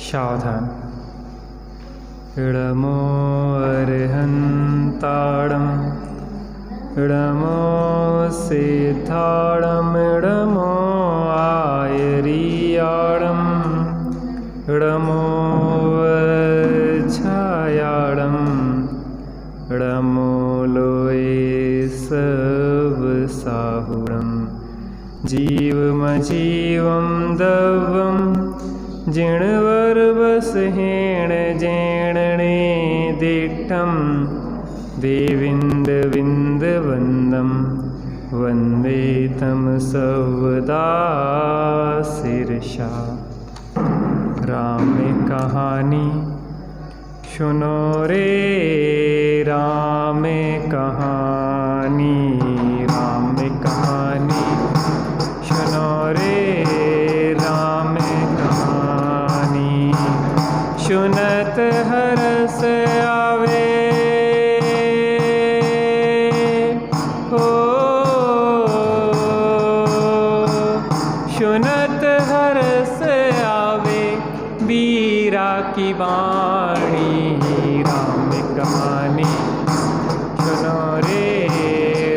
सावधान। इडमो अर्हन्ताडम् इडमो सिद्धाडम् इडमो आयरियाडम् इडमो छायाडम् इडमो लोये सवसाहुडम् जीवमजीवं दवं जिणवर्वसहेण जेणणे दिट्ठं देविन्दविन्दवन्दं वन्दे तं सर्वदा शिरसा। राम कहानी सुनो रे राम कहानी, राम कहानी सुनो रे राम कहानी। सुनत हरस आवे हो, सुनत हरस आवे बीरा की वाणी। राम कहानी सुनो रे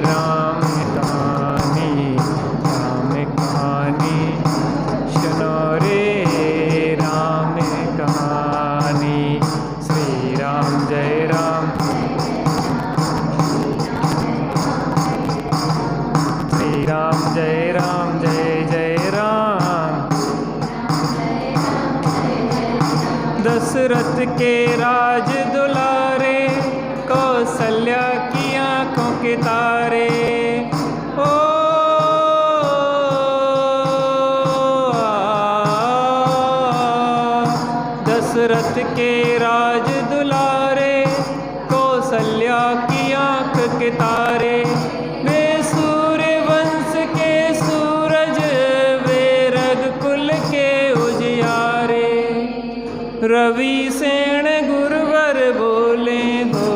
राम कहानी, राम कहानी सुनो रे राम कहानी। श्री राम जय राम, श्री राम जय राम, जय जय राम। दशरथ के राज दुलारे, कौशल्या की आंखों के तारे। ओ दशरथ के राज दुलारे, कौशल्या की आंख के तारे। वे सूर्य वंश के सूरज, वे रघुकुल के उजियारे। रवि सेन गुरुवर बोले हो,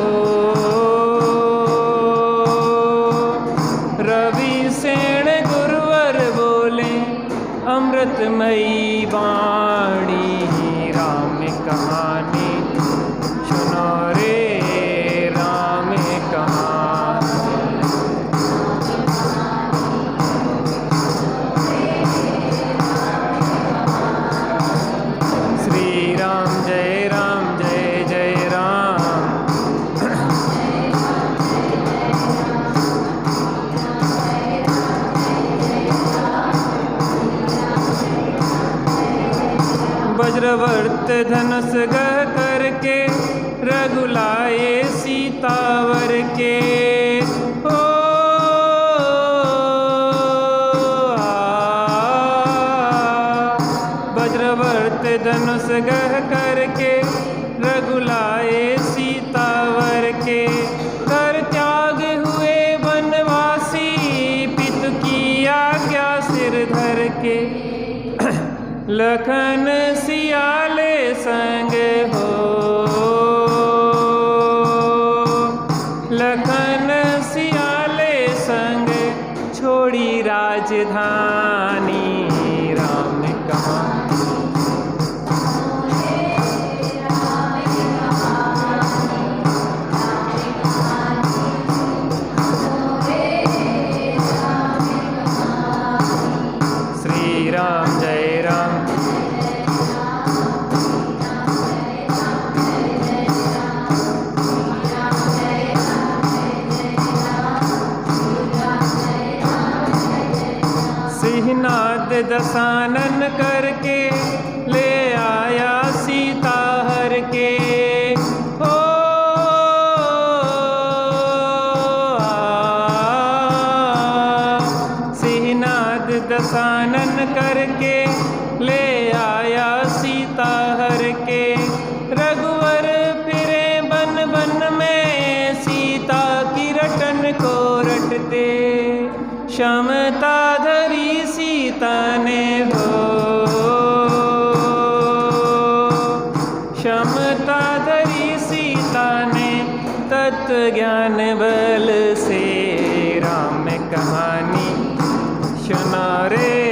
रवि सेन गुरुवर बोले अमृतमयी वाणी। राम कहानी सुनो रे राम कहानी। श्री राम जय राम, जय जय राम। वज्रवर्त धनुष गह करके, रघुलाए सीतावर के। ओ वज्रवर्त धनुष गह करके, रघुलाए सीतावर के। कर त्याग हुए वनवासी, पितु की आज्ञा सिर धर के। लखन सियाले संग हो, लखन सियाले संग छोड़ी राजधानी। राम कहानी श्री राम जय राम। सिंहनाद दशानन करके, ले आया सीता हर के। ओ सिंहनाद दशानन करके, ले आया सीता हर के। रघुवर फिरे बन बन में, सीता की रटन को रटते। क्षमता धरी सीता ने हो, क्षमता धरी सीता ने तत्व ज्ञान बल से। राम कहानी सुनो रे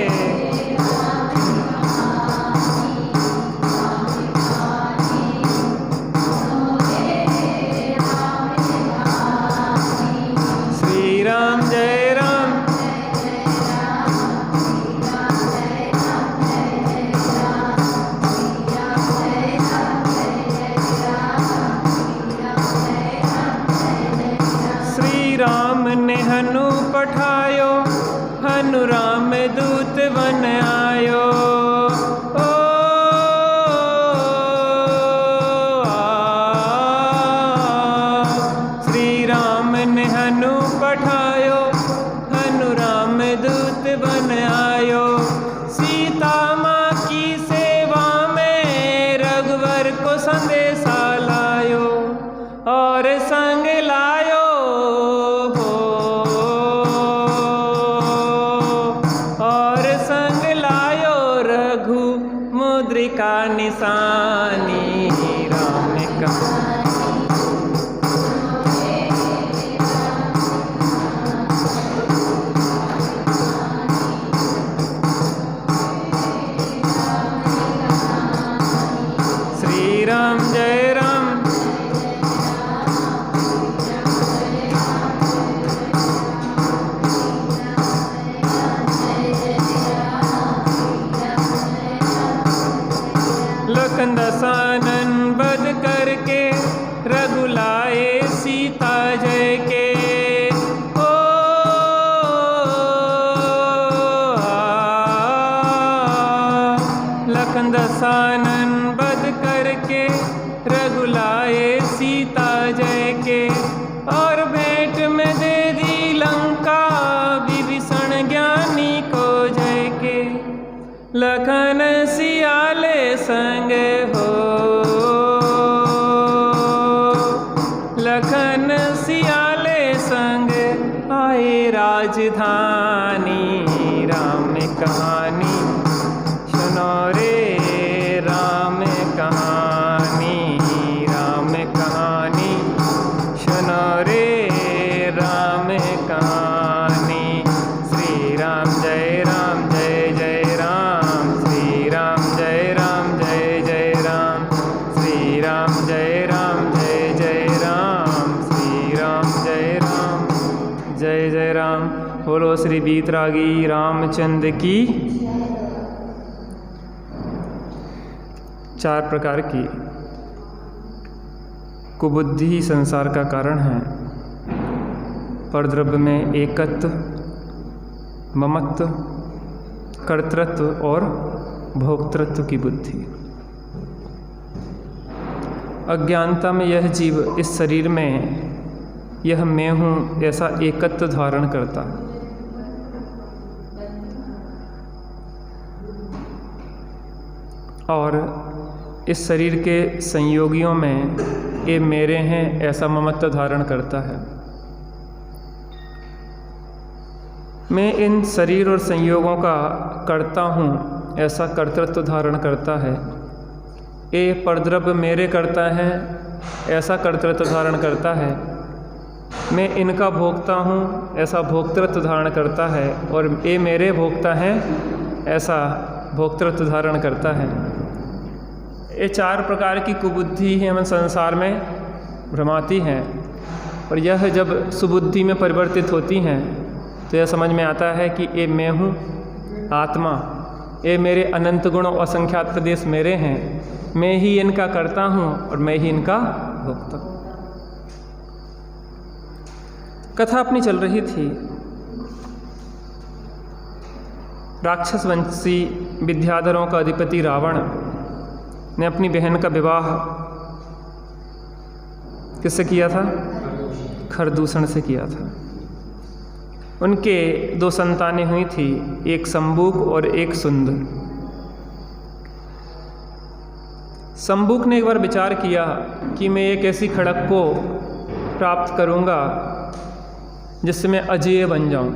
मुद्रिका निशानी राम कहानी। श्री राम जय राम। लखन दसानन बध करके रघुलाए सीता जय के। ओ लखन दसानन बध करके रघुलाए सीता जय के। और भेंट में दे दी लंका विभीषण ज्ञानी को जय के। लखन सियाले संग हो, लखन सियाले संग आए राजधानी राम कहानी। सुनो रे राम कहानी, राम कहानी सुनो रे राम कहानी। श्री राम जय राम जय जय राम। श्री राम जय राम जय जय राम। श्री राम जय राम जय जय राम। श्री राम जय राम जय जय राम। बोलो श्री बीतरागी रामचंद्र की। 4 प्रकार की कुबुद्धि ही संसार का कारण है। परद्रव्य में एकत्व, ममत्व, कर्तृत्व और भोक्तृत्व की बुद्धि। अज्ञानता में यह जीव इस शरीर में यह मैं हूँ ऐसा एकत्व धारण करता है। और इस शरीर के संयोगियों में ये मेरे हैं ऐसा ममत्व धारण करता है। मैं इन शरीर और संयोगों का करता हूँ ऐसा कर्तृत्व धारण करता है। ये परद्रव्य मेरे करता है ऐसा कर्तृत्व धारण करता है। मैं इनका भोगता हूँ ऐसा भोक्तृत्व धारण करता है। और ये मेरे भोगता हैं ऐसा भोक्तृत्व धारण करता है। ये 4 प्रकार की कुबुद्धि है हमें संसार में भ्रमाती हैं। और यह जब सुबुद्धि में परिवर्तित होती हैं तो यह समझ में आता है कि ये मैं हूँ आत्मा, ये मेरे अनंत गुण और असंख्यात प्रदेश मेरे हैं। मैं ही इनका करता हूँ और मैं ही इनका भोगता हूँ। कथा अपनी चल रही थी। राक्षस वंशी विद्याधरों का अधिपति रावण ने अपनी बहन का विवाह किससे किया था? खरदूषण से किया था। उनके 2 संतानें हुई थी, एक शंबुक और एक सुंदर। शंबुक ने एक बार विचार किया कि मैं एक ऐसी खड़क को प्राप्त करूंगा जिससे मैं अजेय बन जाऊं।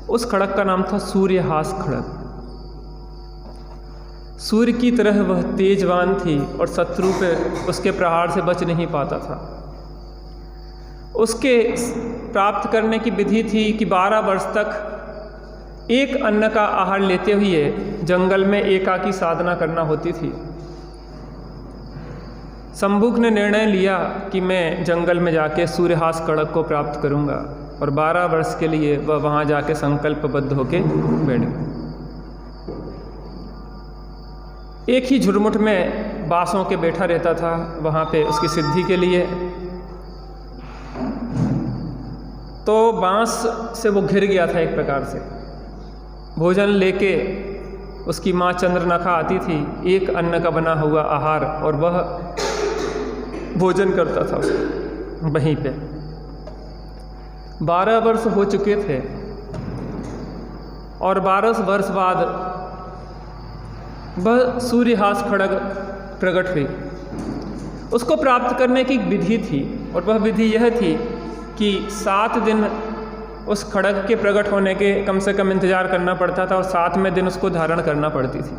उस खड़क का नाम था सूर्यहास खड़क। सूर्य की तरह वह तेजवान थी और शत्रु पे उसके प्रहार से बच नहीं पाता था। उसके प्राप्त करने की विधि थी कि 12 वर्ष तक एक अन्न का आहार लेते हुए जंगल में एकाकी साधना करना होती थी। शंबुक ने निर्णय लिया कि मैं जंगल में जाके सूर्यहास खड़क को प्राप्त करूंगा और 12 वर्ष के लिए वह वहाँ जाके संकल्पबद्ध होके बैठ गया। एक ही झुरमुट में बांसों के बैठा रहता था वहाँ पे उसकी सिद्धि के लिए। तो बांस से वो घिर गया था एक प्रकार से। भोजन लेके उसकी माँ चंद्रनखा आती थी, एक अन्न का बना हुआ आहार, और वह भोजन करता था उसको वहीं पे। 12 वर्ष हो चुके थे और 12 वर्ष बाद वह सूर्यहास खड़ग प्रकट हुई। उसको प्राप्त करने की विधि थी और वह विधि यह थी कि 7 दिन उस खड़ग के प्रकट होने के कम से कम इंतज़ार करना पड़ता था और 7वें दिन उसको धारण करना पड़ती थी।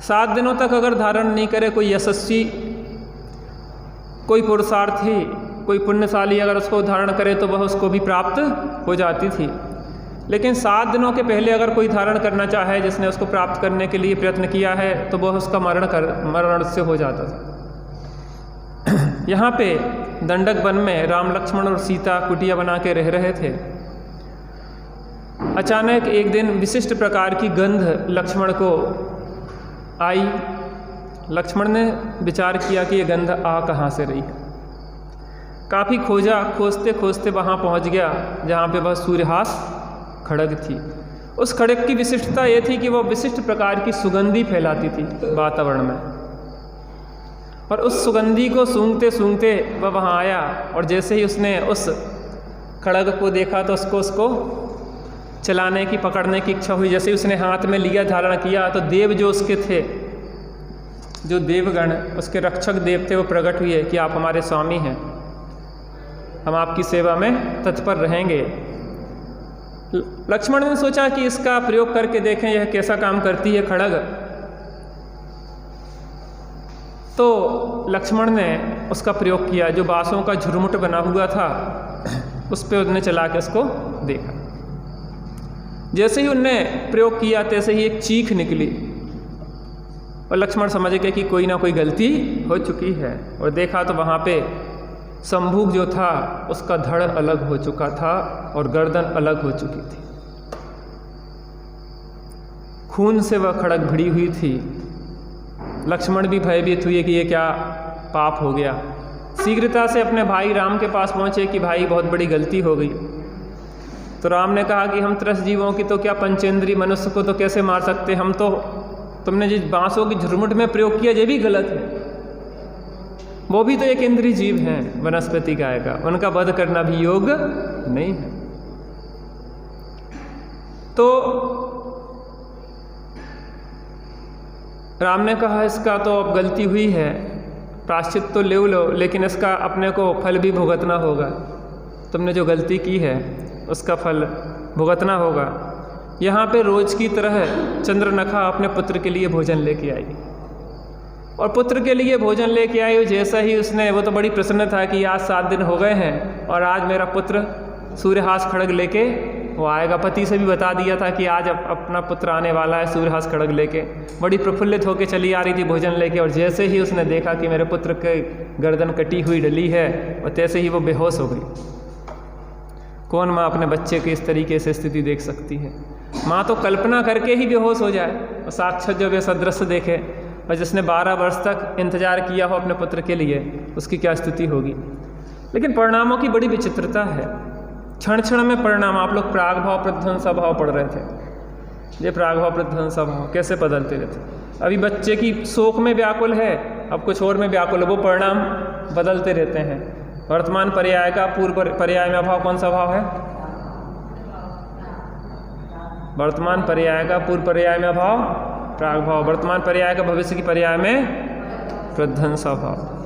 7 दिनों तक अगर धारण नहीं करे कोई यशस्वी, कोई पुरुषार्थी, कोई पुण्यशाली अगर उसको धारण करे तो वह उसको भी प्राप्त हो जाती थी। लेकिन 7 दिनों के पहले अगर कोई धारण करना चाहे जिसने उसको प्राप्त करने के लिए प्रयत्न किया है तो वह उसका मरण से हो जाता था। यहाँ पे दंडक वन में राम लक्ष्मण और सीता कुटिया बना के रह रहे थे। अचानक एक दिन विशिष्ट प्रकार की गंध लक्ष्मण को आई। लक्ष्मण ने विचार किया कि ये गंध आ कहाँ से रही है। काफ़ी खोजा, खोजते खोजते वहाँ पहुँच गया जहाँ पे वह सूर्यहास खड़ग थी। उस खड़ग की विशिष्टता ये थी कि वह विशिष्ट प्रकार की सुगंधी फैलाती थी वातावरण में, और उस सुगंधी को सूंघते सूंघते वह वहाँ आया और जैसे ही उसने उस खड़ग को देखा तो उसको चलाने की, पकड़ने की इच्छा हुई। जैसे ही उसने हाथ में लिया, धारण किया, तो देव जो उसके थे, जो देवगण उसके रक्षक देव थे, वो प्रकट हुए कि आप हमारे स्वामी हैं, हम आपकी सेवा में तत्पर रहेंगे। लक्ष्मण ने सोचा कि इसका प्रयोग करके देखें यह कैसा काम करती है खड़ग। तो लक्ष्मण ने उसका प्रयोग किया। जो बाँसों का झुरमुट बना हुआ था उस पर उसने चला के उसको देखा। जैसे ही उनने प्रयोग किया तैसे ही एक चीख निकली और लक्ष्मण समझ गए कि कोई ना कोई गलती हो चुकी है, और देखा तो वहाँ पे शंभुक जो था उसका धड़ अलग हो चुका था और गर्दन अलग हो चुकी थी। खून से वह खड़ग भिड़ी हुई थी। लक्ष्मण भी भयभीत हुए कि ये क्या पाप हो गया। शीघ्रता से अपने भाई राम के पास पहुँचे कि भाई बहुत बड़ी गलती हो गई। तो राम ने कहा कि हम त्रस्त जीवों की तो क्या, पंचेंद्रीय मनुष्य को तो कैसे मार सकते, हम तो, तुमने जिस बाँसों की झुरमुट में प्रयोग किया ये भी गलत है। वो भी तो एक इंद्रिय जीव हैं, वनस्पति गाय का, उनका वध करना भी योग नहीं है। तो राम ने कहा इसका तो अब गलती हुई है, प्रायश्चित तो ले लो, लेकिन इसका अपने को फल भी भुगतना होगा। तुमने जो गलती की है उसका फल भुगतना होगा। यहाँ पे रोज की तरह चंद्रनखा अपने पुत्र के लिए भोजन लेके आई, और पुत्र के लिए भोजन लेके आई। जैसा ही उसने, वो तो बड़ी प्रसन्न था कि आज 7 दिन हो गए हैं और आज मेरा पुत्र सूर्यहास खड़ग लेके वो आएगा। पति से भी बता दिया था कि आज अपना पुत्र आने वाला है सूर्यहास खड़ग लेके। बड़ी प्रफुल्लित होकर चली आ रही थी भोजन लेके, और जैसे ही उसने देखा कि मेरे पुत्र की गर्दन कटी हुई डली है, और तैसे ही वो बेहोश हो गई। कौन माँ अपने बच्चे की इस तरीके से स्थिति देख सकती है? माँ तो कल्पना करके ही बेहोश हो जाए, और साक्षात जब ये सदृश्य देखे, और जिसने 12 वर्ष तक इंतजार किया हो अपने पुत्र के लिए, उसकी क्या स्थिति होगी। लेकिन परिणामों की बड़ी विचित्रता है, क्षण क्षण में परिणाम। आप लोग प्रागभाव प्रतिध्वंसा भाव पढ़ रहे थे, ये प्रागभाव प्रतिध्वंसा भाव कैसे बदलते रहते। अभी बच्चे की शोक में व्याकुल है, अब कुछ और में व्याकुल है, वो परिणाम बदलते रहते हैं। वर्तमान पर्याय का पूर्व पर्याय में अभाव कौन सा भाव है? वर्तमान पर्याय का पूर्व पर्याय में अभाव प्रागभाव, वर्तमान पर्याय का भविष्य की पर्याय में प्रतिध्वंसा भाव।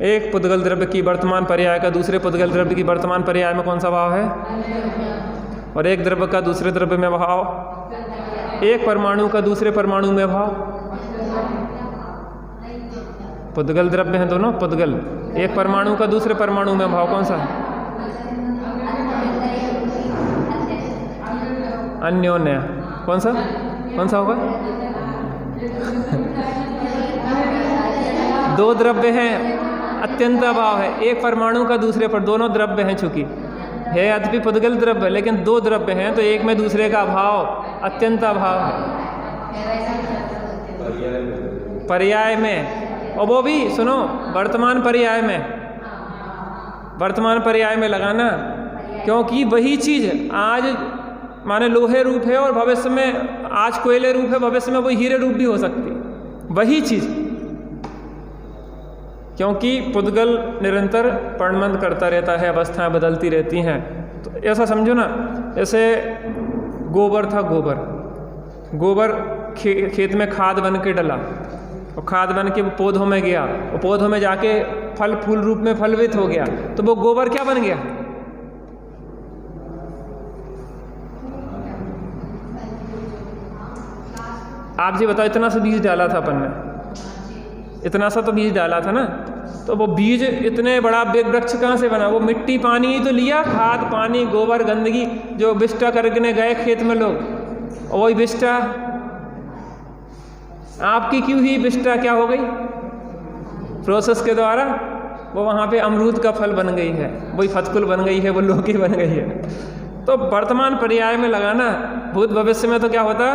एक पुद्गल द्रव्य की वर्तमान पर्याय का दूसरे पुद्गल द्रव्य की वर्तमान पर्याय में कौन सा भाव है? और एक द्रव्य का दूसरे द्रव्य में भाव, एक परमाणु का दूसरे परमाणु में भाव। पुद्गल द्रव्य हैं दोनों, पुद्गल। एक परमाणु का दूसरे परमाणु में भाव कौन सा है? अन्योन्य। कौन सा होगा? दो द्रव्य हैं, अत्यंत अभाव है। एक परमाणु का दूसरे पर, दोनों द्रव्य हैं, चूंकि है अद्भि पुद्गल द्रव्य, लेकिन 2 द्रव्य हैं तो एक में दूसरे का अभाव, अत्यंत अभाव है पर्याय में। और वो भी सुनो, वर्तमान पर्याय में, वर्तमान पर्याय में लगाना, क्योंकि वही चीज आज माने लोहे रूप है और भविष्य में आज कोयले रूप है, भविष्य में वो हीरे रूप भी हो सकती है, वही चीज। क्योंकि पुद्गल निरंतर परिणमन करता रहता है, अवस्थाएं बदलती रहती हैं। तो ऐसा समझो ना, जैसे गोबर था, गोबर खेत में खाद बन के डला, और खाद बन के वो पौधों में गया, और पौधों में जाके फल फूल रूप में फलवित हो गया, तो वो गोबर क्या बन गया? आप जी बताओ, इतना सा बीज डाला था अपन ने, इतना सा तो बीज डाला था ना, तो वो बीज इतने बड़ा वृक्ष कहाँ से बना? वो मिट्टी पानी ही तो लिया, खाद पानी गोबर गंदगी जो बिष्टा करके गए खेत में लोग, और वही बिष्टा आपकी क्यों ही बिष्टा क्या हो गई? प्रोसेस के द्वारा वो वहाँ पे अमरूद का फल बन गई है, वही फतकुल बन गई है, वो लौकी बन गई है। तो वर्तमान पर्याय में लगाना, भूत भविष्य में तो क्या होता?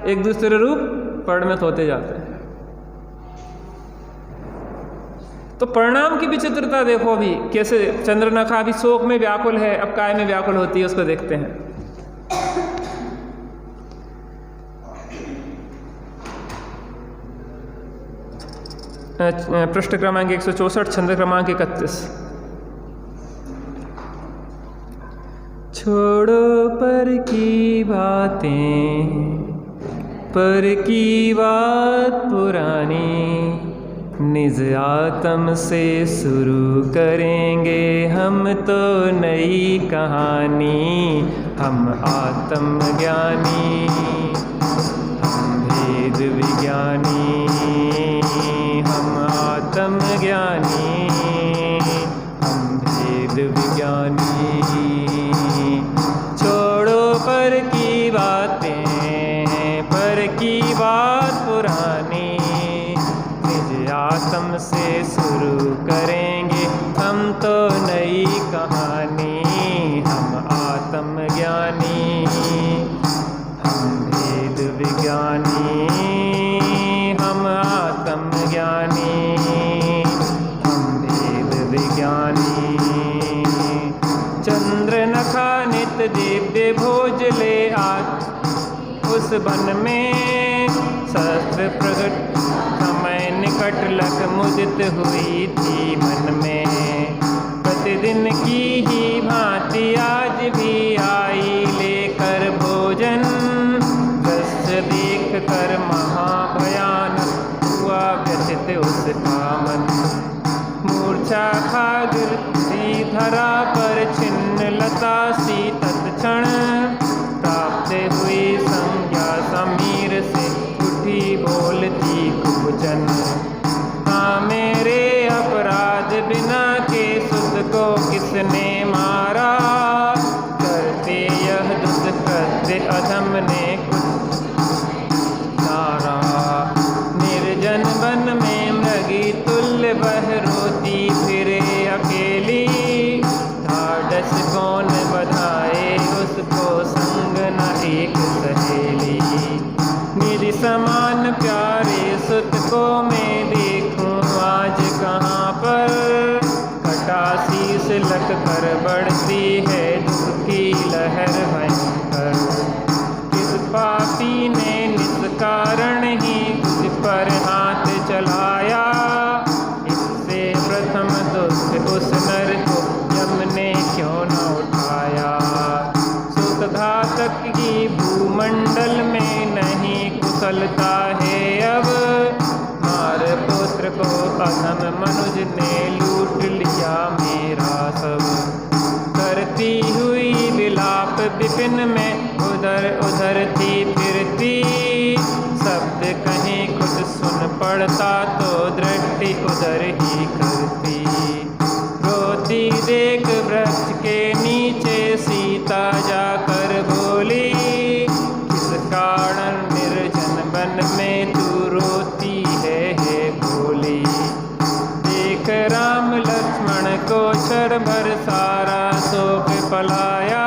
एक दूसरे रूप परिणत होते जाते हैं। तो परिणाम की विचित्रता देखो अभी कैसे। चंद्रनखा अभी शोक में व्याकुल है, अब काय में व्याकुल होती है, उसको देखते हैं। पृष्ठ क्रमांक 164, छंद क्रमांक 31। छोड़ो पर की बातें, पर की बात पुरानी, निज आत्म से शुरू करेंगे हम तो नई कहानी। हम आत्मज्ञानी, हम भेद विज्ञानी, हम आत्मज्ञानी, हम भेद विज्ञानी। छोड़ो पर की बातें, पर की बात पुरानी, आत्म से शुरू करेंगे हम तो नई कहानी। हम आत्मज्ञानी, हम भेद विज्ञानी, हम आत्मज्ञानी, हम भेद विज्ञानी। चंद्रनखा नित दिव्य भोज ले उस वन में, शस्त्र प्रकट समय निकट लग मुदित हुई थी मन में। प्रतिदिन की ही भांति आज भी आई लेकर भोजन, दृश्य देख कर महाभयानक हुआ व्यथित उसका मन। मूर्छा खा गिरती धरा पर छिन्न लता सी तत्क्षण, प्राप्त हुई संज्ञा समीर से उठी बोलती कुबचन। हाँ मेरे अपराध बिना के सुध को किसने मारा, करते यह दुष्कृत्य अधम ने कुछ तारा। निर्जन वन में मृगी तुल्य वह रोती फिरे अकेली, ढाढ़स कौन बधाए उसको संग न एक सहेली। निधि समान प्यारे सुत को मैं देखूं आज कहाँ पर, कटासीस लग कर बढ़ती है दुख की लहर भयंकर। किस पापी ने निष्कारण ही तुझ पर हाथ चलाया, इससे प्रथम दुष्ट उस नर को यम ने क्यों न उठाया। सुत घातक की भूमंडल में नहीं कुशलता है अब, मार पुत्र को अधम मनुज ने लूट लिया मेरा सब। करती हुई विलाप विपिन में उधर उधर थी फिरती, शब्द कहीं कुछ सुन पड़ता तो दृष्टि उधर ही करती। रोती देख वृक्ष के नीचे सीता जाकर बोली, किस कारण निर्जन वन में तू रोती है भोली। देख राम लक्ष्मण को क्षण भर सारा शोक पलाया,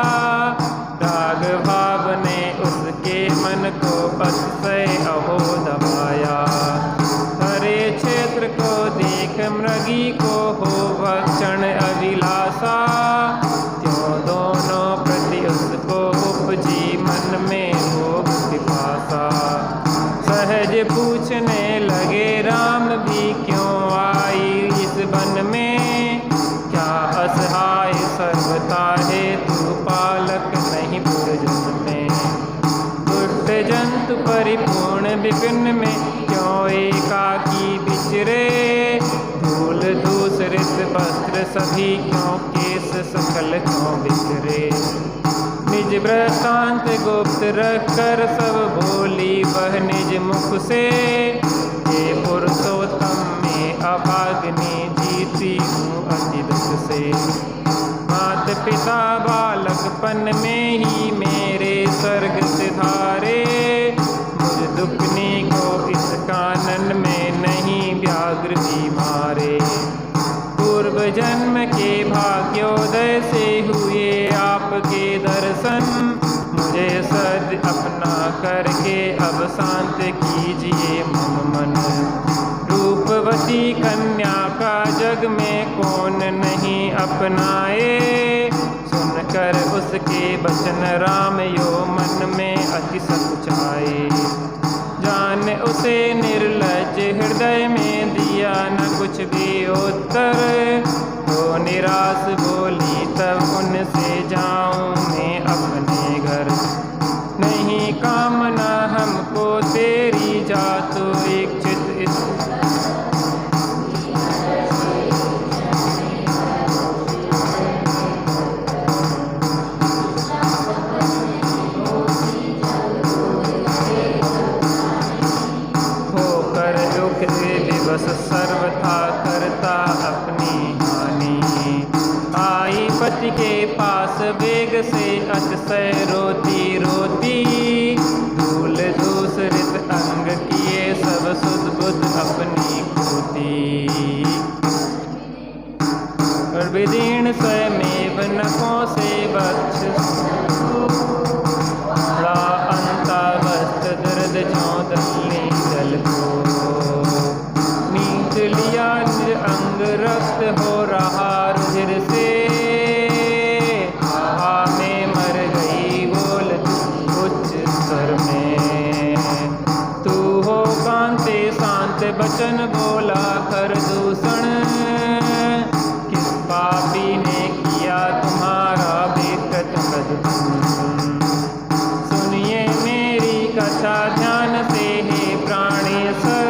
राग भाव ने उसके मन को अतिशय अहो दबाया। हरे क्षेत्र को देख मृगी को हो भक्षण अभिलाषा, त्यों दोनों प्रति उसको उपजी मन में हो पिपासा। सहज पूछने लगे राम भी क्यों आई इस वन में, क्या असहाय सर्वथा है तू पालक नहीं पुरजन में। दुष्ट जंतु परिपूर्ण विपिन में क्यों एकाकी विचरे, धूल दूसरित वस्त्र सभी क्यों केस सकल क्यों बिखरे। निज वृत्तांत गुप्त रख कर सब बोली वह निज मुख से। हे पुरुषोत्तम में अभाग्नि जीती हूँ अति दुख से। मात पिता बालकपन में ही मेरे स्वर्ग सिधारे। मुझ दुखनी को इस कानन में नहीं व्याघ्र भी मारे। पूर्व जन्म के भाग्योदय से हुए आपके दर्शन। मुझे सद अपना करके अब शांत कीजिए मम मन। रूपवती कन्या का जग में कौन नहीं अपनाए। सुनकर उसके वचन राम यो मन में अति सकुचाए। जान उसे निर्लज हृदय में दिया न कुछ भी उत्तर। तो निराश बोली तब उनसे जाऊं मैं अपने घर। नहीं कामना हमको तेरी जातो इच्छित। बस सर्वथा करता अपनी हानि। आई पति के पास वेग से अतिशय रोती रोती। धूल दूसरित अंग किए सब सुध बुध अपनी खोती। और विदीर्ण स्वयमेव नखों से वक्ष अंता वस्त्र दर्द चौदली जल को। लिया निज अंग रक्त हो रहा रुधिर से। आहा में मर गई बोल उच्च स्वर में। तू हो कांते शांत बचन बोला कर दूषण। किस पापी ने किया तुम्हारा बेकत कदम। सुनिए मेरी कथा ध्यान से हे प्राणेश्वर।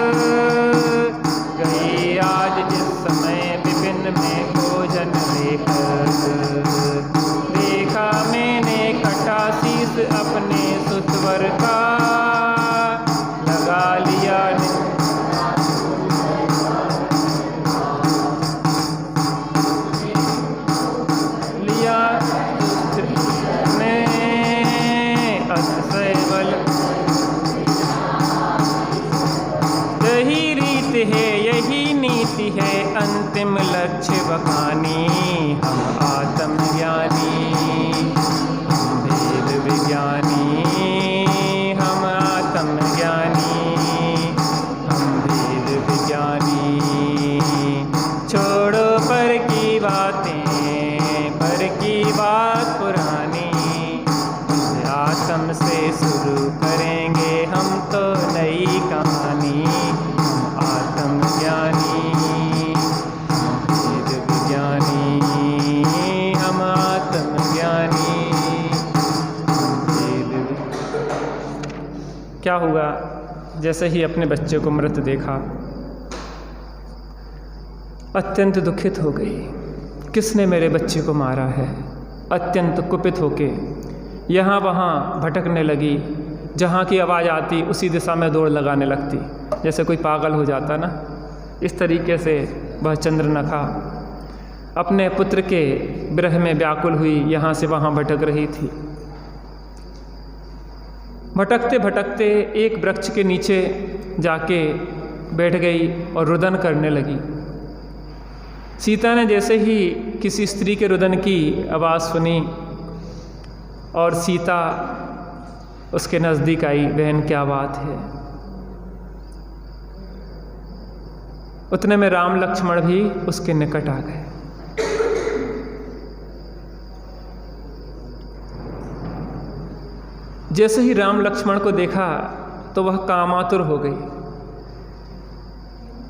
गई आज जिस समय विपिन में भोजन लेकर। देखा मैंने कटा शीस अपने सुतवर का। लगा लिया ने अतिशय बल। यही रीत है यही नीति है अंतिम लक्ष्य बखानी। हम आत्मज्ञानी हम वेद विज्ञानी। हम आत्मज्ञानी हम वेद विज्ञानी। छोड़ो पर की बातें पर की बात पुरानी। आत्म से शुरू करेंगे हम तो नई कहानी। आत्मज्ञानी वेद विज्ञानी। हम आत्मज्ञानी वेद। क्या हुआ जैसे ही अपने बच्चे को मृत देखा अत्यंत दुखित हो गई। किसने मेरे बच्चे को मारा है। अत्यंत कुपित होके यहाँ वहाँ भटकने लगी। जहाँ की आवाज़ आती उसी दिशा में दौड़ लगाने लगती। जैसे कोई पागल हो जाता ना, इस तरीके से वह चंद्रनखा अपने पुत्र के विरह में व्याकुल हुई यहाँ से वहाँ भटक रही थी। भटकते भटकते एक वृक्ष के नीचे जाके बैठ गई और रुदन करने लगी। सीता ने जैसे ही किसी स्त्री के रुदन की आवाज़ सुनी और सीता उसके नज़दीक आई। बहन क्या बात है। उतने में राम लक्ष्मण भी उसके निकट आ गए। जैसे ही राम लक्ष्मण को देखा तो वह कामातुर हो गई।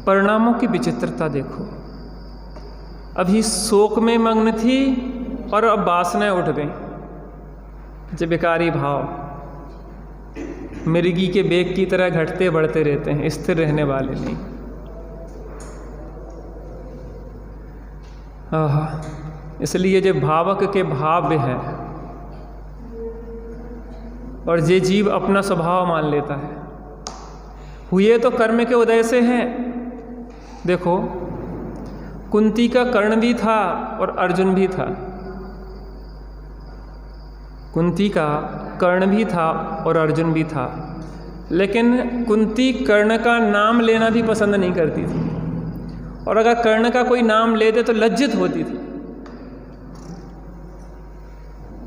परिणामों की विचित्रता देखो। अभी शोक में मग्न थी और अब वासनाएं उठ गईं। जो विकारी भाव मिर्गी के बेग की तरह घटते बढ़ते रहते हैं, स्थिर रहने वाले नहीं। इसलिए जो भावक के भाव्य है और ये जीव अपना स्वभाव मान लेता है। हुए तो कर्म के उदय से हैं। देखो, कुंती का कर्ण भी था और अर्जुन भी था। कुंती का कर्ण भी था और अर्जुन भी था, लेकिन कुंती कर्ण का नाम लेना भी पसंद नहीं करती थी, और अगर कर्ण का कोई नाम लेते तो लज्जित होती थी।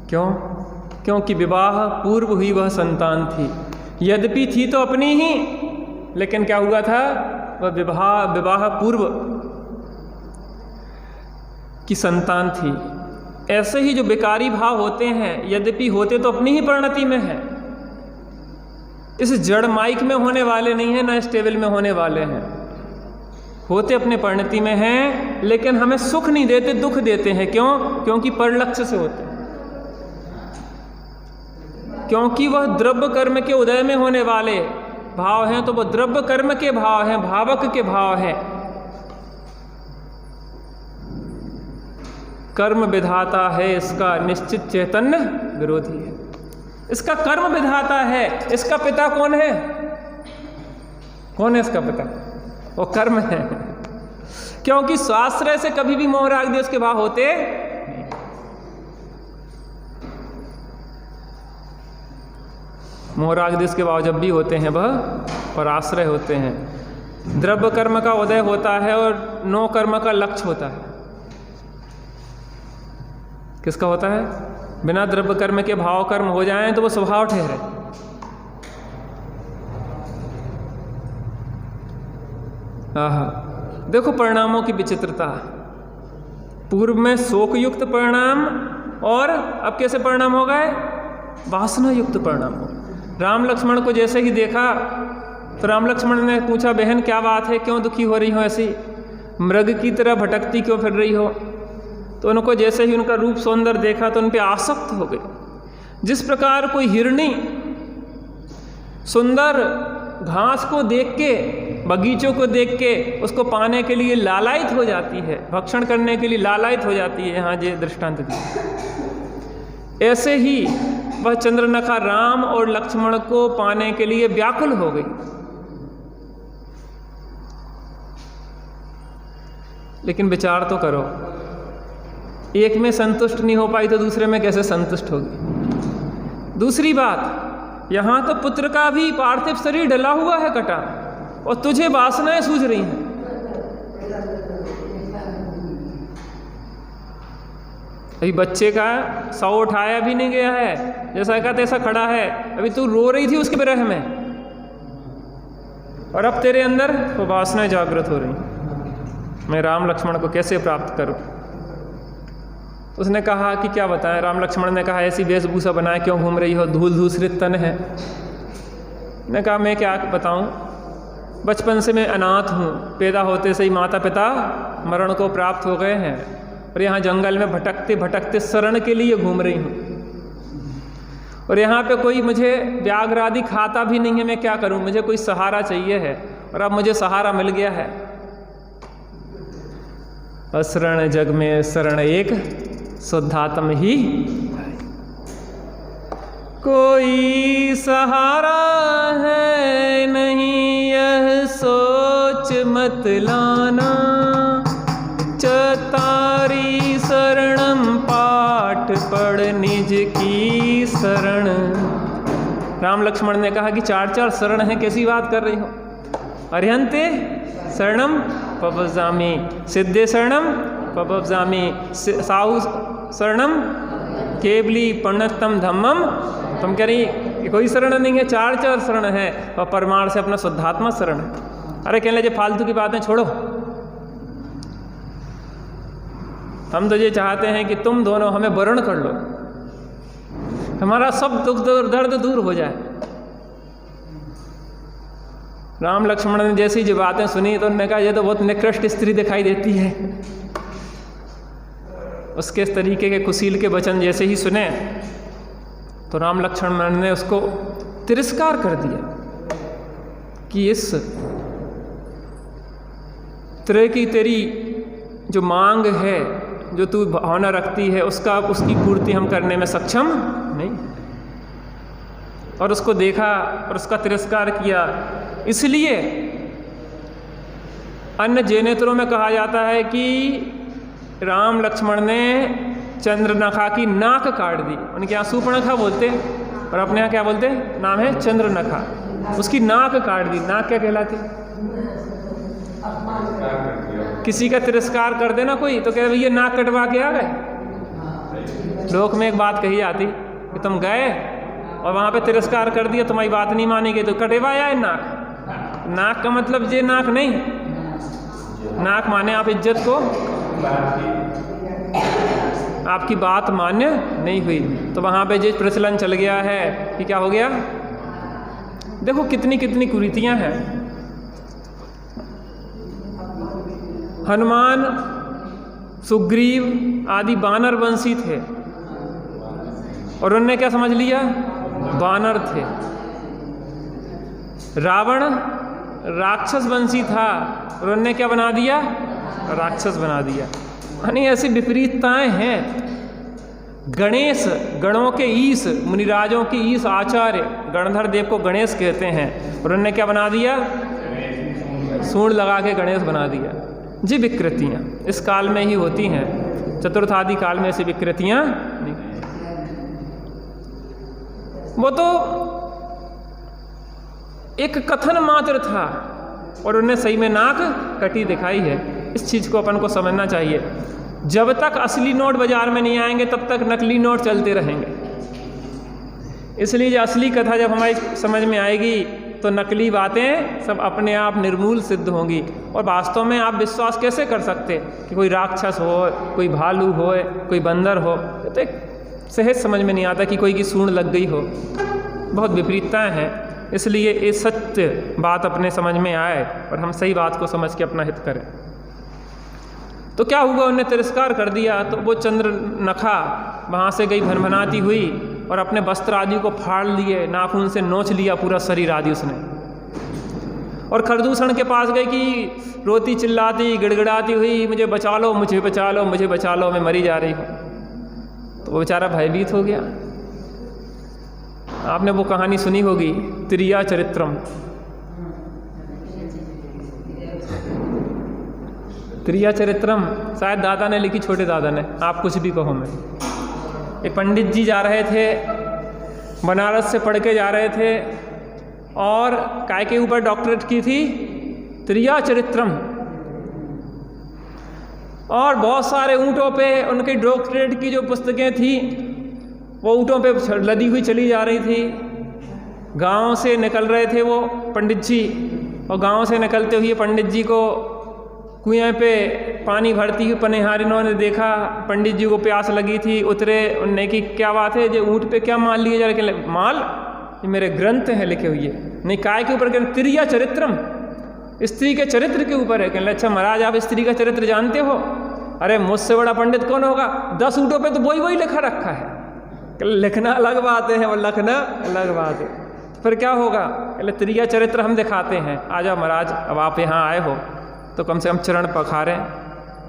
क्यों? क्योंकि विवाह पूर्व हुई वह संतान थी। यद्यपि थी तो अपनी ही, लेकिन क्या हुआ था, वह विवाह पूर्व की संतान थी। ऐसे ही जो विकारी भाव होते हैं, यद्यपि होते तो अपनी ही परिणति में है, इस जड़ माइक में होने वाले नहीं है, ना स्टेबल में होने वाले हैं, होते अपने परिणति में हैं, लेकिन हमें सुख नहीं देते, दुख देते हैं। क्यों? क्योंकि परलक्ष्य से होते हैं, क्योंकि वह द्रव्य कर्म के उदय में होने वाले भाव हैं, तो वह द्रव्य कर्म के भाव हैं, भावक के भाव हैं। कर्म विधाता है, इसका निश्चित चैतन्य विरोधी है। इसका कर्म विधाता है, इसका पिता कौन है? कौन है इसका पिता? वो कर्म है। क्योंकि स्वाश्रय से कभी भी मोह राग द्वेष के भाव होते, मोह राग द्वेष के भाव जब भी होते हैं वह पराश्रय होते हैं। द्रव्य कर्म का उदय होता है और नो कर्म का लक्ष्य होता है। किसका होता है? बिना द्रव्य कर्म के भाव कर्म हो जाएं तो वो स्वभाव ठहरे। आहा, देखो परिणामों की विचित्रता। पूर्व में शोक युक्त परिणाम, और अब कैसे परिणाम हो गए? वासना युक्त परिणाम हो। राम लक्ष्मण को जैसे ही देखा तो राम लक्ष्मण ने पूछा, बहन क्या बात है, क्यों दुखी हो रही हो, ऐसी मृग की तरह भटकती क्यों फिर रही हो? तो उनको जैसे ही उनका रूप सौंदर्य देखा तो उन पे आसक्त हो गए। जिस प्रकार कोई हिरणी सुंदर घास को देख के, बगीचों को देख के उसको पाने के लिए लालायित हो जाती है, भक्षण करने के लिए लालायित हो जाती है, यहाँ ये दृष्टांत दिया। ऐसे ही वह चंद्रनखा राम और लक्ष्मण को पाने के लिए व्याकुल हो गई। लेकिन विचार तो करो, एक में संतुष्ट नहीं हो पाई तो दूसरे में कैसे संतुष्ट होगी? दूसरी बात, यहां तो पुत्र का भी पार्थिव शरीर डला हुआ है कटा, और तुझे वासनाएं सूझ रही हैं। अभी बच्चे का सौ उठाया भी नहीं गया है, जैसा का तैसा खड़ा है, अभी तू रो रही थी उसके विरह में, और अब तेरे अंदर वो वासनाएं जागृत हो रही। मैं राम लक्ष्मण को कैसे प्राप्त करूं? उसने कहा कि क्या बताएं। राम लक्ष्मण ने कहा, ऐसी वेशभूषा बनाए क्यों घूम रही हो, धूल धूसरित तन है। ने कहा, मैं क्या बताऊं, बचपन से मैं अनाथ हूँ, पैदा होते से ही माता पिता मरण को प्राप्त हो गए हैं, और यहाँ जंगल में भटकते भटकते शरण के लिए घूम रही हूँ, और यहाँ पे कोई मुझे व्याघ्र आदि खाता भी नहीं है। मैं क्या करूँ, मुझे कोई सहारा चाहिए है, और अब मुझे सहारा मिल गया है। असरण जग में शरण एक, शुद्धात्म ही कोई सहारा है नहीं, यह सोच मत लाना। चतारी शरणम पाठ पढ़ निज की शरण। राम लक्ष्मण ने कहा कि चार चार शरण है, कैसी बात कर रही हो? अर्हन्ते शरणम पवजामी, सिद्धे शरणम पवजामी, साहु शरणम केवली पर्णतम धम्मम। तुम कह रही कोई शरण नहीं है, चार चार शरण है, और परमार्थ से अपना शुद्धात्मा शरण है। अरे कहने लगे फालतू की बातें छोड़ो, हम तो ये चाहते हैं कि तुम दोनों हमें वर्ण कर लो, हमारा सब दुख दर्द दूर हो जाए। राम लक्ष्मण ने जैसी जो बातें सुनी तो उन्होंने कहा, ये तो बहुत निकृष्ट स्त्री दिखाई देती है। उसके इस तरीके के कुशील के वचन जैसे ही सुने तो राम लक्ष्मण ने उसको तिरस्कार कर दिया कि इस तरह की तेरी जो मांग है, जो तू भावना रखती है, उसकी पूर्ति हम करने में सक्षम नहीं। और उसको देखा और उसका तिरस्कार किया। इसलिए अन्य जैनेतरों में कहा जाता है कि राम लक्ष्मण ने चंद्रनखा की नाक काट दी। उनके यहाँ सूर्पणखा बोलते और अपने यहाँ क्या बोलते, नाम है चंद्रनखा। उसकी नाक काट दी। नाक क्या कहलाती? किसी का तिरस्कार कर देना कोई तो कह भैया नाक कटवा के आ गए। लोक में एक बात कही जाती कि तुम गए और वहाँ पे तिरस्कार कर दिया, तुम्हारी बात नहीं मानी गई तो कटवाया है नाक। नाक का मतलब ये नाक नहीं, नाक माने आप इज्जत को, आपकी बात मान्य नहीं हुई। तो वहाँ पे जो प्रचलन चल गया है कि क्या हो गया, देखो कितनी कितनी कुरीतियाँ हैं। हनुमान, सुग्रीव आदि वानर वंशी थे और उन्होंने क्या समझ लिया, वानर थे। रावण राक्षस वंशी था और उन्होंने क्या बना दिया, राक्षस बना दिया। यानी ऐसी विपरीतताएं हैं। गणेश, गणों के ईश, मुनिराजों की ईश आचार्य गणधर देव को गणेश कहते हैं और उन्होंने क्या बना दिया, सूंड लगा के गणेश बना दिया। जी विकृतियाँ इस काल में ही होती हैं, चतुर्थादि काल में ऐसी विकृतियाँ नहीं। वो तो एक कथन मात्र था और उन्हें सही में नाक कटी दिखाई है। इस चीज़ को अपन को समझना चाहिए। जब तक असली नोट बाजार में नहीं आएंगे तब तक नकली नोट चलते रहेंगे। इसलिए जो असली कथा जब हमारी समझ में आएगी तो नकली बातें सब अपने आप निर्मूल सिद्ध होंगी। और वास्तव में आप विश्वास कैसे कर सकते कि कोई राक्षस हो, कोई भालू हो, कोई बंदर हो, तो एक सहज समझ में नहीं आता कि कोई की सूंड लग गई हो। बहुत विपरीतताएं हैं। इसलिए ये सत्य बात अपने समझ में आए और हम सही बात को समझ के अपना हित करें। तो क्या हुआ, उन्हें तिरस्कार कर दिया तो वो चंद्रनखा वहाँ से गई भनभनाती हुई और अपने वस्त्र आदि को फाड़ लिए, नाखून से नोच लिया पूरा शरीर आदि उसने। और खरदूषण के पास गई कि रोती चिल्लाती गिड़गिड़ाती हुई, मुझे बचा लो, मुझे बचा लो, मुझे बचा लो, मैं मरी जा रही हूँ। तो वो बेचारा भयभीत हो गया। आपने वो कहानी सुनी होगी, त्रिया चरित्रम। त्रिया चरित्रम शायद दादा ने लिखी, छोटे दादा ने, आप कुछ भी कहो मैं। एक पंडित जी जा रहे थे, बनारस से पढ़ के जा रहे थे और काय के ऊपर डॉक्टरेट की थी, त्रिया चरित्रम। और बहुत सारे ऊँटों पे उनकी डॉक्टरेट की जो पुस्तकें थी वो ऊँटों पे लदी हुई चली जा रही थी। गांव से निकल रहे थे वो पंडित जी, और गांव से निकलते हुए पंडित जी को कुएं पे पानी भरती हुई पनिहारिनों ने देखा। पंडित जी को प्यास लगी थी, उतरे, उनने की क्या बात है, जो ऊँट पे क्या माल लिए जा रहे, माल ये मेरे ग्रंथ हैं लिखे हुए। नहीं, काय के ऊपर कहते त्रिया चरित्रम, स्त्री के चरित्र के ऊपर है। कहने अच्छा महाराज आप स्त्री का चरित्र जानते हो? अरे मुझसे बड़ा पंडित कौन होगा, 10 ऊँटों पे तो वही लिखा रखा है। लिखना अलग बात है और लिखना अलग बात है। फिर क्या होगा, कहले त्रिया चरित्र हम दिखाते हैं। आ जाओ महाराज, अब आप यहाँ आए हो तो कम से कम चरण पखारें,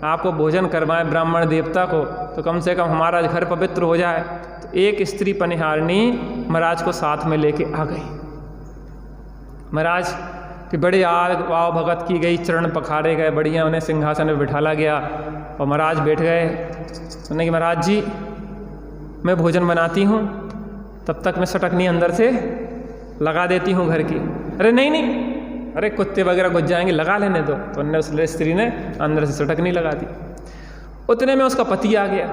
आपको भोजन करवाएं ब्राह्मण देवता को, तो कम से कम हमारा घर पवित्र हो जाए। तो एक स्त्री पनिहारिणी महाराज को साथ में लेके आ गई। महाराज की बड़ी वाव भगत की गई, चरण पखारे गए, बढ़िया उन्हें सिंहासन में बिठाला गया और महाराज बैठ गए। उन्होंने कि महाराज जी मैं भोजन बनाती हूँ, तब तक मैं सटकनी अंदर से लगा देती हूँ घर की। अरे नहीं, अरे कुत्ते वगैरह घुस जाएंगे, लगा लेने दो। तो उन्होंने उस स्त्री ने अंदर से सटकनी लगा दी। उतने में उसका पति आ गया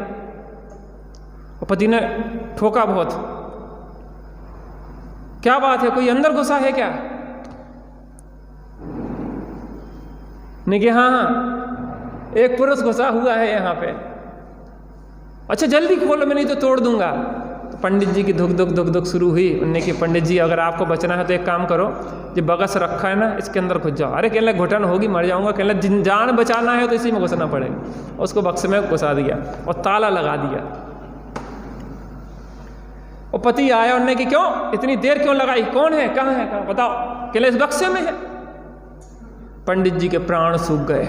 और पति ने ठोका बहुत, क्या बात है, कोई अंदर घुसा है क्या? नहीं कि हाँ एक पुरुष घुसा हुआ है यहाँ पे। अच्छा जल्दी खोलो, मैं नहीं तो तोड़ दूंगा। तो पंडित जी की धुक शुरू हुई। उनने कि पंडित जी अगर आपको बचना है तो एक काम करो, जो बगस रखा है ना इसके अंदर घुस जाओ। अरे कहने घुटन होगी, मर जाऊंगा। कहने जान बचाना है तो इसी में घुसना पड़ेगा। उसको बक्से में घुसा दिया और ताला लगा दिया। और पति आया, उनने कि क्यों इतनी देर क्यों लगाई, कौन है, कहाँ है, कहाँ बताओ। कहले इस बक्से में है। पंडित जी के प्राण सूख गए।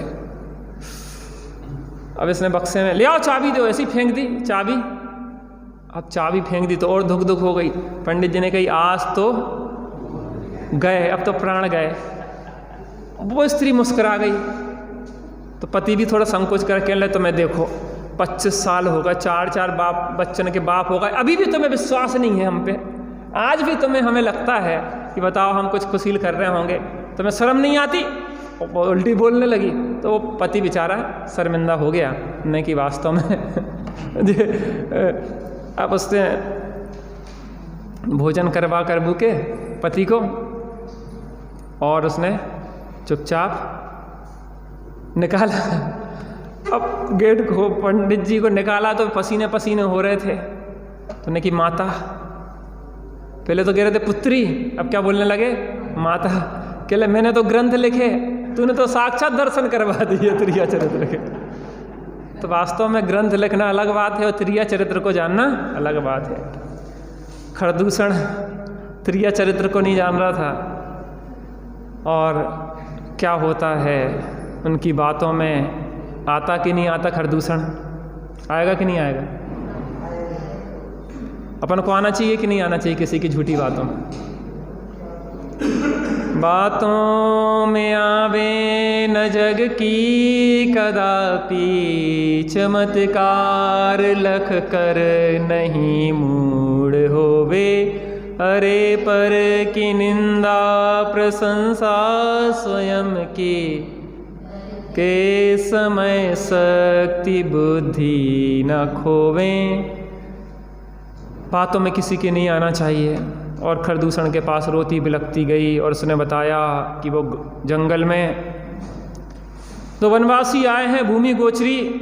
अब इसने बक्से में ले आओ चाबी दो, ऐसी फेंक दी चाबी। अब चाबी फेंक दी तो और धुक धुक हो गई। पंडित जी ने कही आज तो गए, अब तो प्राण गए। वो स्त्री मुस्कुरा गई तो पति भी थोड़ा संकोच कर कहने लगे, तुम्हें देखो 25 साल हो गए, 4 बाप बच्चन के बाप हो गए, अभी भी तुम्हें विश्वास नहीं है हम पे, आज भी तुम्हें हमें लगता है कि बताओ हम कुछ खुशील कर रहे होंगे, तुम्हें शर्म नहीं आती। वो उल्टी बोलने लगी तो वो पति बेचारा शर्मिंदा हो गया, नहीं कि वास्तव में अब उसने भोजन करवा कर बुके पति को और उसने चुपचाप निकाला। अब गेट को पंडित जी को निकाला तो पसीने पसीने हो रहे थे। तो ने कि माता, पहले तो कह रहे थे पुत्री, अब क्या बोलने लगे माता। कहले मैंने तो ग्रंथ लिखे, तूने तो साक्षात दर्शन करवा दिए त्रिया चरित्र के। तो वास्तव में ग्रंथ लिखना अलग बात है और त्रिया चरित्र को जानना अलग बात है। खरदूषण त्रिया चरित्र को नहीं जान रहा था और क्या होता है उनकी बातों में, आता कि नहीं आता खरदूषण, आएगा कि नहीं आएगा, अपन को आना चाहिए कि नहीं आना चाहिए किसी की झूठी बातों में। बातों में आवे न जग की कदापि, चमत्कार लख कर नहीं मूढ़ होवे, अरे पर की निंदा प्रशंसा स्वयं की, के समय शक्ति बुद्धि न खोवें। बातों में किसी के नहीं आना चाहिए। और खरदूषण के पास रोती बिलखती गई और उसने बताया कि वो जंगल में तो वनवासी आए हैं भूमि गोचरी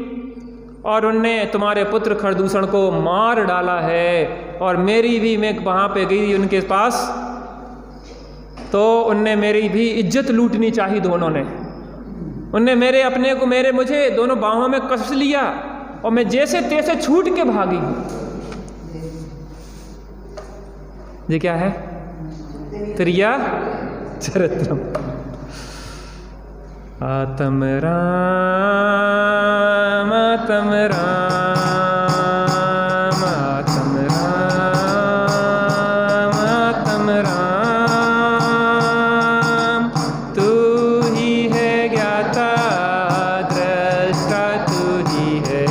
और उनने तुम्हारे पुत्र खरदूषण को मार डाला है, और मेरी भी मैं वहाँ पे गई उनके पास तो उनने मेरी भी इज्जत लूटनी चाहिए। दोनों ने, उनने मेरे अपने को मुझे दोनों बाहों में कस लिया और मैं जैसे तैसे छूट के भागी हूँ। ये क्या है? त्रिया चरित्रम। आत्म राम आत्म राम आत्म राम आत्म राम, तू ही है ज्ञाता दृष्टा, तू ही है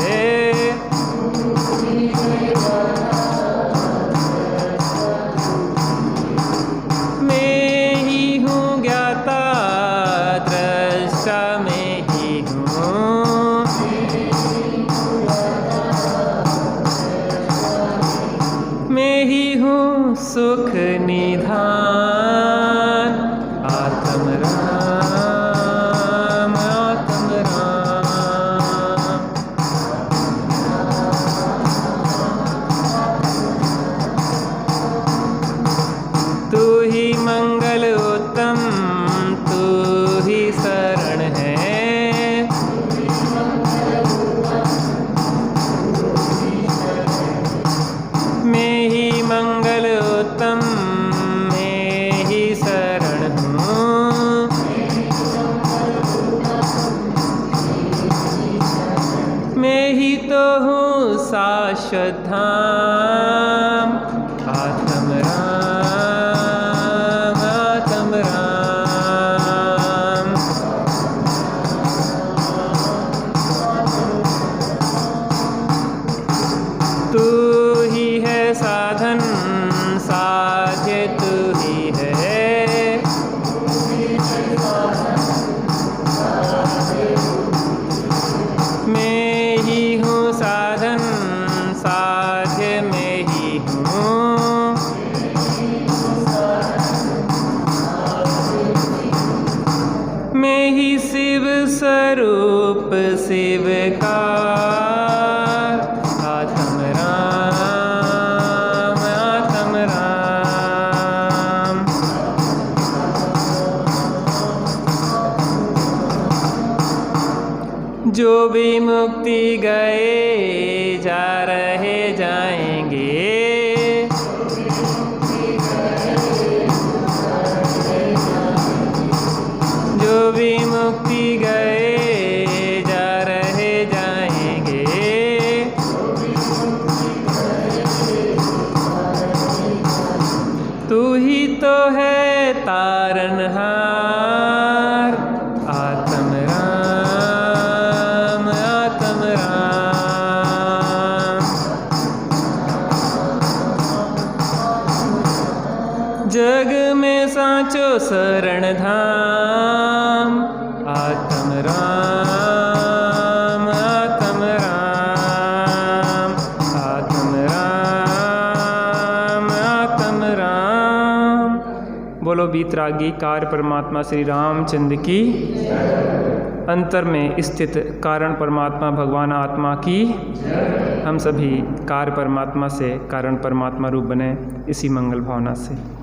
सुख निधान। आत्म राम आत्म राम, तू ही मंगल उत्तम, तू ही शरण है, मैं ही मंगल उत्तम, मैं ही शरण हूँ, मैं ही तो हूँ शाश्वत धाम। आत्म राम आत्म राम, तू ही है साधन साध्य, तू ही है मैं ही हूँ साधन साध्य, मैं ही हूँ मैं ही शिव स्वरूप शिव का। आत्म राम आत्म राम, जो भी मुक्ति गए जा रहे जाएंगे, जो भी मुक्ति गए जा रहे जाएंगे, तारनहार। आत्म राम आत्म राम। जग में साचो शरण धाम। आत्म राम आत्म राम। आत्म राम आत्म राम। बोलो वीतरागी कार्य परमात्मा श्री रामचंद्र की। अंतर में स्थित कारण परमात्मा भगवान आत्मा की। हम सभी कार्य परमात्मा से कारण परमात्मा रूप बने, इसी मंगल भावना से।